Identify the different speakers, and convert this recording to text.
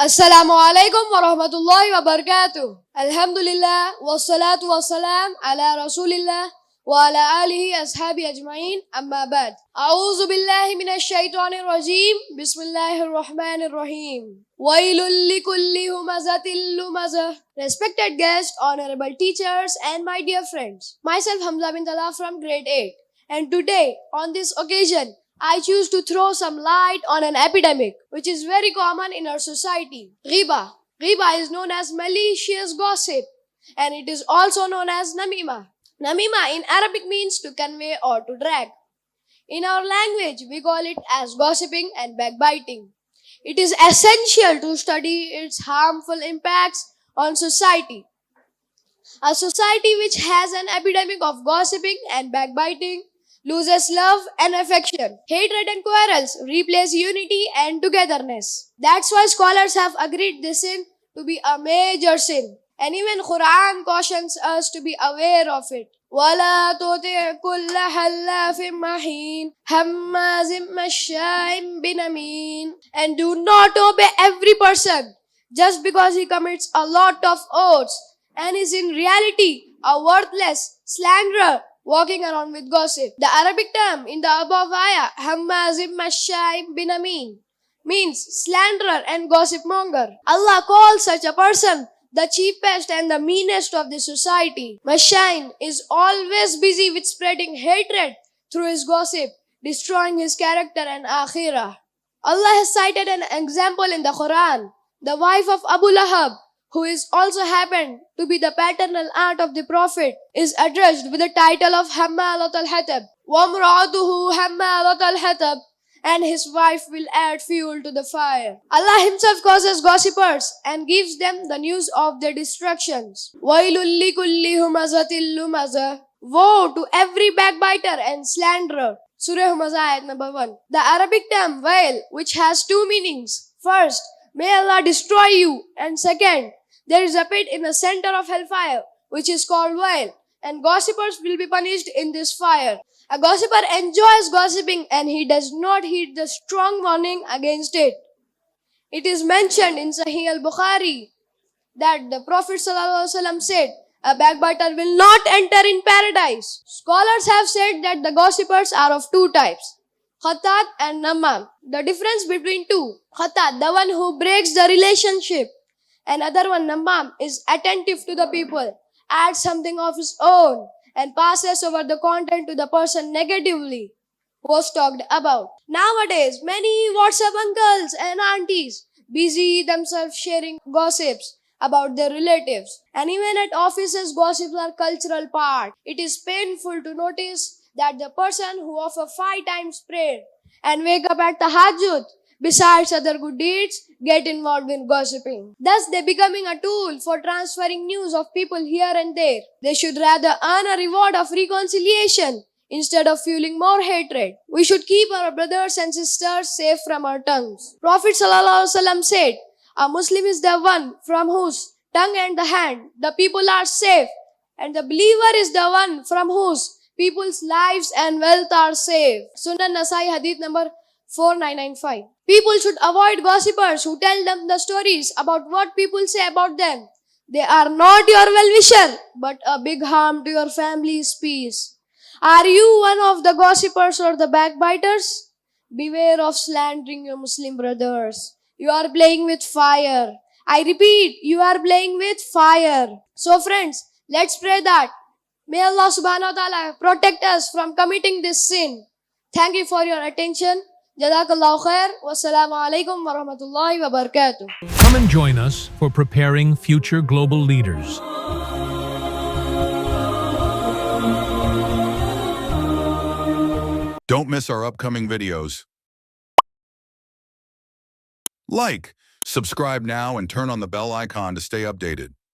Speaker 1: Assalamu alaikum wa rahmatullahi wa barakatuh. Alhamdulillah wa salatu wa salam ala rasulillah wa ala alihi ashabi ajma'in amma ba'd. A'udhu billahi minash shaitanir rajim. Bismillahir rahmanir rahim. Wailul likulli humazatil lumazah. Respected guests, honorable teachers and my dear friends. Myself Hamza bin Talha from grade 8. And today on this occasion I choose to throw some light on an epidemic which is very common in our society. Ghiba. Ghiba is known as malicious gossip and it is also known as namima. Namima in Arabic means to convey or to drag. In our language, we call it as gossiping and backbiting. It is essential to study its harmful impacts on society. A society which has an epidemic of gossiping and backbiting loses love and affection. Hatred and quarrels replace unity and togetherness. That's why scholars have agreed this sin to be a major sin. And even Quran cautions us to be aware of it. وَلَا تُطِعْ كُلَّ حَلَّافٍ مَّهِينٍ هَمَّازٍ مَّشَّاءٍ بِنَمِيمٍ. And do not obey every person just because he commits a lot of oaths and is in reality a worthless slanderer walking around with gossip. The Arabic term in the above ayah, Hammazim Masha'im Binamin, means slanderer and gossip monger. Allah calls such a person the cheapest and the meanest of the society. Masha'in is always busy with spreading hatred through his gossip, destroying his character and akhirah. Allah has cited an example in the Quran. The wife of Abu Lahab, who is also happened to be the paternal aunt of the Prophet, is addressed with the title of Hammalat al-Hatab. وَامْرَأَتُهُ حَمَّالَةَ الْحَطَبِ. And his wife will add fuel to the fire. Allah himself causes gossipers and gives them the news of their destructions. وَيْلٌ لِكُلِّ هُمَزَةٍ لُمَزَةٍ. Woe to every backbiter and slanderer. Surah Humazah ayat number 1. The Arabic term wail, which has two meanings. First, may Allah destroy you. And second, there is a pit in the center of hellfire, which is called wail, and gossipers will be punished in this fire. A gossiper enjoys gossiping and he does not heed the strong warning against it. It is mentioned in Sahih al-Bukhari that the Prophet ﷺ said, a backbiter will not enter in paradise. Scholars have said that the gossipers are of two types, khatat and namam. The difference between two, khatat, the one who breaks the relationship, and other one, namam, is attentive to the people, adds something of his own, and passes over the content to the person negatively was talked about. Nowadays, many WhatsApp uncles and aunties busy themselves sharing gossips about their relatives. And even at offices, gossips are cultural part. It is painful to notice that the person who offer 5 times prayer and wake up at tahajjud, besides other good deeds, get involved in gossiping. Thus, they becoming a tool for transferring news of people here and there. They should rather earn a reward of reconciliation instead of fueling more hatred. We should keep our brothers and sisters safe from our tongues. Prophet ﷺ said, a Muslim is the one from whose tongue and the hand the people are safe, and the believer is the one from whose people's lives and wealth are safe. Sunan Nasai Hadith number 4995. People should avoid gossipers who tell them the stories about what people say about them. They are not your well-wisher, but a big harm to your family's peace. Are you one of the gossipers or the backbiters? Beware of slandering your Muslim brothers. You are playing with fire. I repeat, you are playing with fire. So friends, let's pray that may Allah subhanahu wa ta'ala protect us from committing this sin. Thank you for your attention. Jazakallahu khair. Wassalamu alaikum wa rahmatullahi wa barakatuh.
Speaker 2: Come and join us for preparing future global leaders.
Speaker 3: Don't miss our upcoming videos. Like, subscribe now and turn on the bell icon to stay updated.